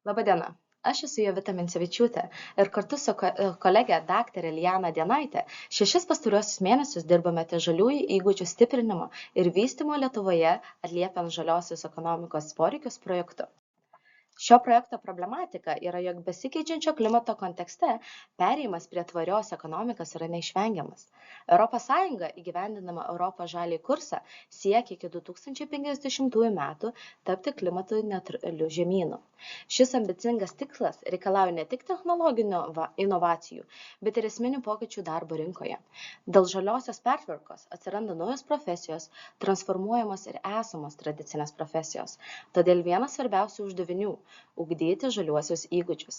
Labadiena, aš esu Jovita Mincevičiūtė ir kartu su kolegė dr. Liana Dienaitė 6 pastaruosius mėnesius dirbame ties žaliųjų įgūdžių stiprinimo ir vystymo Lietuvoje atliepiant žaliosios ekonomikos poreikius projektu. Šio projekto problematika yra, jog besikeičiančio klimato kontekste perėjimas prie tvarios ekonomikos yra neišvengiamas. ES įgyvendinama Europos žaliąjį kursą siekia iki 2050 metų tapti klimatui neutraliu žemynu. Šis ambicingas tikslas reikalauja ne tik technologinių inovacijų, bet ir esminių pokyčių darbo rinkoje. Dėl žaliosios pertvarkos atsiranda naujos profesijos, transformuojamos ir esamos tradicinės profesijos. Todėl vienas svarbiausių uždavinių – ugdyti žaliuosius įgūdžius.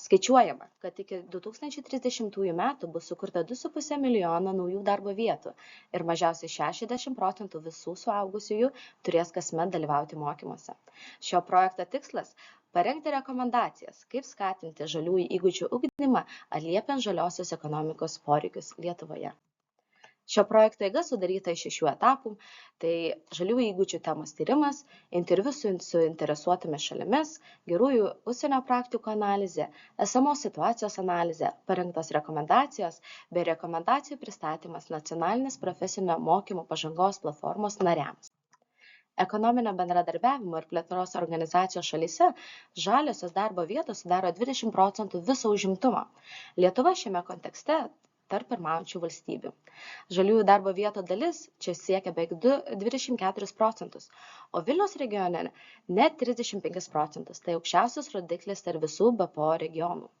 Skaičiuojama, kad iki 2030 metų bus sukurta 2,5 milijono naujų darbo vietų ir mažiausiai 60% visų suaugusiųjų turės kasmet dalyvauti mokymuose. Šio projekto tikslas – parengti rekomendacijas, kaip skatinti žaliųjų įgūdžių ugdymą atliepiant žaliosios ekonomikos poreikius Lietuvoje. Šio projekto eiga sudaryta iš 6 etapų, tai žaliųjų įgūdžių temos tyrimas, interviu su suinteresuotomis šalimis, gerųjų užsienio praktikų analizė, esamos situacijos analizė, parengtos rekomendacijos bei rekomendacijų pristatymas nacionalinės profesinio mokymo pažangos platformos nariams. Ekonominio bendradarbiavimo ir plėtros organizacijos šalyse žaliosios darbo vietos sudaro 20% viso užimtumo. Lietuva šiame kontekste tarp pirmaujančių valstybių. Žaliųjų darbo vietų dalis čia siekia beveik 24%, o Vilniaus regione net 35%, tai aukščiausias rodiklis tarp visų BPO regionų.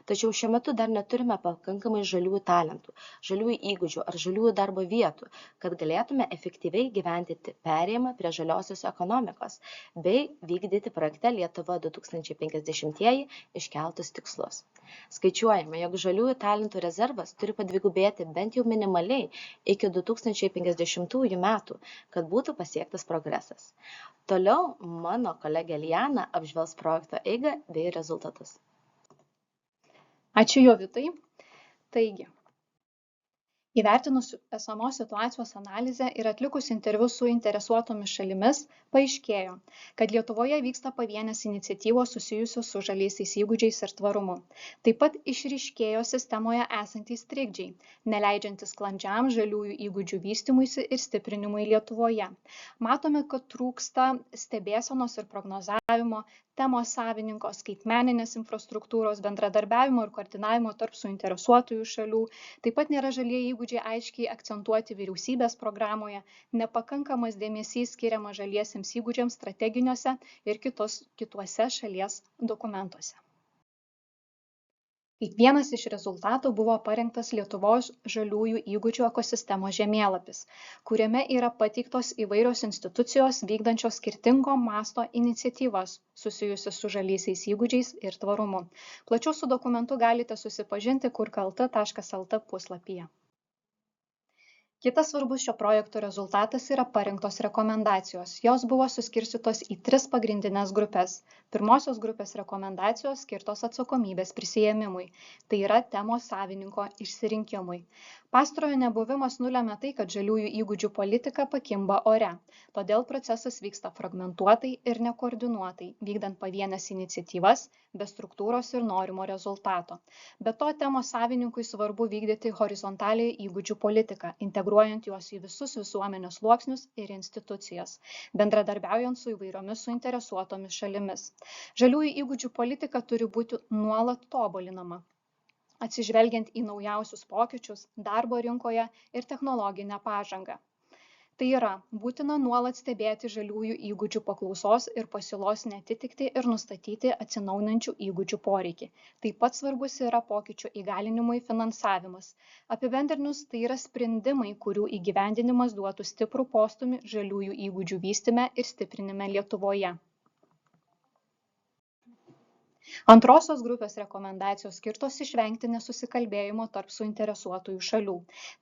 Tačiau šiuo metu dar neturime pakankamai žaliųjų talentų, žaliųjų įgūdžių ar žaliųjų darbo vietų, kad galėtume efektyviai gyvendinti perėjimą prie žaliosios ekonomikos bei vykdyti projekte Lietuva 2050 iškeltus tikslus. Skaičiuojame, jog žaliųjų talentų rezervas turi padvigubėti bent jau minimaliai iki 2050 metų, kad būtų pasiektas progresas. Toliau mano kolegė Liana apžvelgs projekto eigą bei rezultatus. Ačiū Jovitai. Taigi, įvertinus esamos situacijos analizę ir atlikus interviu su interesuotomis šalimis, paaiškėjo, kad Lietuvoje vyksta pavienės iniciatyvos susijusios su žaliaisiais įgūdžiais ir tvarumu. Taip pat išryškėjo sistemoje esantys trikdžiai, neleidžiantys sklandžiam žaliųjų įgūdžių vystymuisi ir stiprinimui Lietuvoje. Matome, kad trūksta stebėsenos ir prognozavimo, temos savininko, skaitmeninės infrastruktūros, bendradarbiavimo ir koordinavimo tarp suinteresuotųjų šalių. Taip pat nėra žalieji įgūdžiai aiškiai akcentuoti vyriausybės programoje, nepakankamas dėmesys skiriamas žaliesiems įgūdžiams strateginiuose ir kituose šalies dokumentuose. Kaip vienas iš rezultatų buvo parengtas Lietuvos žaliųjų įgūdžių ekosistemos žemėlapis, kuriame yra pateiktos įvairios institucijos vykdančios skirtingo masto iniciatyvas susijusias su žaliaisiais įgūdžiais ir tvarumu. Plačiau su dokumentu galite susipažinti kurkalta.lt puslapyje. Kitas svarbus šio projekto rezultatas yra parengtos rekomendacijos. Jos buvo suskirstytos į 3 pagrindinės grupės. Pirmosios grupės rekomendacijos skirtos atsakomybės prisiėmimui, tai yra temos savininko išsirinkimui. Pastarojo nebuvimas nulemia tai, kad žaliųjų įgūdžių politika pakimba ore, todėl procesas vyksta fragmentuotai ir nekoordinuotai, vykdant pavienės iniciatyvas, be struktūros ir norimo rezultato. Be to, temos savininkui svarbu vykdyti horizontaliai įgūdžių politiką, integruojant juos į visus visuomenės sluoksnius ir institucijas, bendradarbiaujant su įvairiomis suinteresuotomis šalimis. Žaliųjų įgūdžių politika turi būti nuolat tobulinama, atsižvelgiant į naujausius pokyčius darbo rinkoje ir technologinę pažangą. Tai yra, būtina nuolat stebėti žaliųjų įgūdžių paklausos ir pasiūlos neatitikti ir nustatyti atsinaujinančių įgūdžių poreikį. Taip pat svarbus yra pokyčių įgalinimui finansavimas. Apibendrinus, tai yra sprendimai, kurių įgyvendinimas duotų stiprų postūmį žaliųjų įgūdžių vystyme ir stiprinime Lietuvoje. Antrosios grupės rekomendacijos skirtos išvengti nesusikalbėjimo tarp suinteresuotųjų šalių,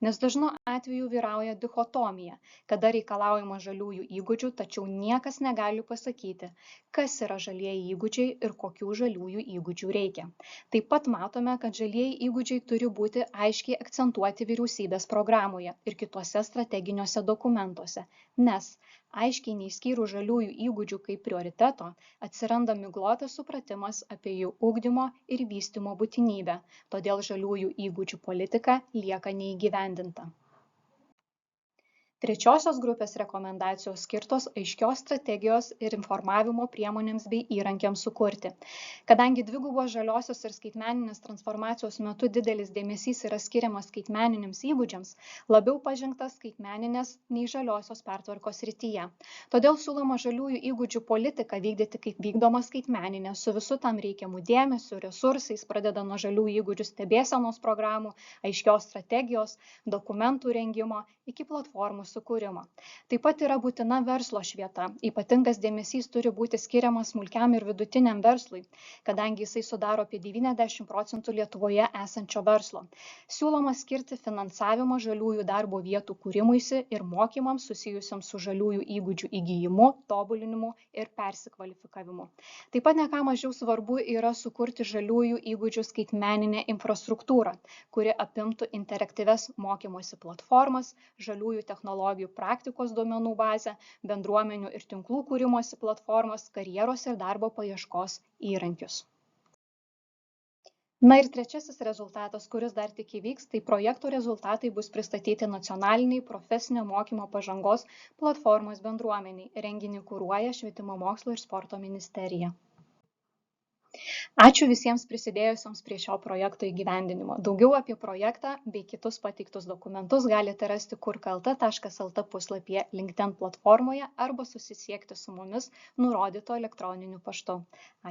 nes dažnu atveju vyrauja dichotomija, kada reikalaujama žaliųjų įgūdžių, tačiau niekas negali pasakyti, kas yra žalieji įgūdžiai ir kokių žaliųjų įgūdžių reikia. Taip pat matome, kad žalieji įgūdžiai turi būti aiškiai akcentuoti vyriausybės programoje ir kituose strateginiuose dokumentuose, nes aiškiai neišskyrus žaliųjų įgūdžių kaip prioriteto, atsiranda miglotas supratimas apie jų ugdymo ir vystymo būtinybę, todėl žaliųjų įgūdžių politika lieka neįgyvendinta. Trečiosios grupės rekomendacijos skirtos aiškios strategijos ir informavimo priemonėms bei įrankiams sukurti. Kadangi dvigubos žaliosios ir skaitmeninės transformacijos metu didelis dėmesys yra skiriamas skaitmeniniams įgūdžiams, labiau pažengta skaitmeninės nei žaliosios pertvarkos srityje. Todėl siūloma žaliųjų įgūdžių politiką vykdyti kaip vykdoma skaitmeninė, su visu tam reikiamu dėmesiu, resursais, pradeda nuo žaliųjų įgūdžių stebėsenos programų, aiškios strategijos, dokumentų rengimo iki platformų sukūrimo. Taip pat yra būtina verslo švieta. Ypatingas dėmesys turi būti skiriamas smulkiam ir vidutiniam verslui, kadangi jisai sudaro apie 90% Lietuvoje esančio verslo. Siūloma skirti finansavimą žaliųjų darbo vietų kūrimuisi ir mokymams susijusiams su žaliųjų įgūdžių įgijimu, tobulinimu ir persikvalifikavimu. Taip pat ne ką mažiau svarbu yra sukurti žaliųjų įgūdžių skaitmeninę infrastruktūrą, kuri apimtų interaktyvias mokymosi platformas, žaliųjų technologijų praktikos duomenų bazę, bendruomenių ir tinklų kūrimosi platformas, karjeros ir darbo paieškos įrankius. Na ir trečiasis rezultatas, kuris dar tik įvyks, tai projekto rezultatai bus pristatyti nacionaliniai profesinio mokymo pažangos platformos bendruomeniai. Renginį kuruoja Švietimo mokslo ir sporto ministerija. Ačiū visiems prisidėjusiems prie šio projekto įgyvendinimo. Daugiau apie projektą bei kitus pateiktus dokumentus galite rasti kurklt.lt puslapyje LinkedIn platformoje arba susisiekti su mumis nurodytu elektroniniu paštu.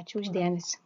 Ačiū už dėmesį.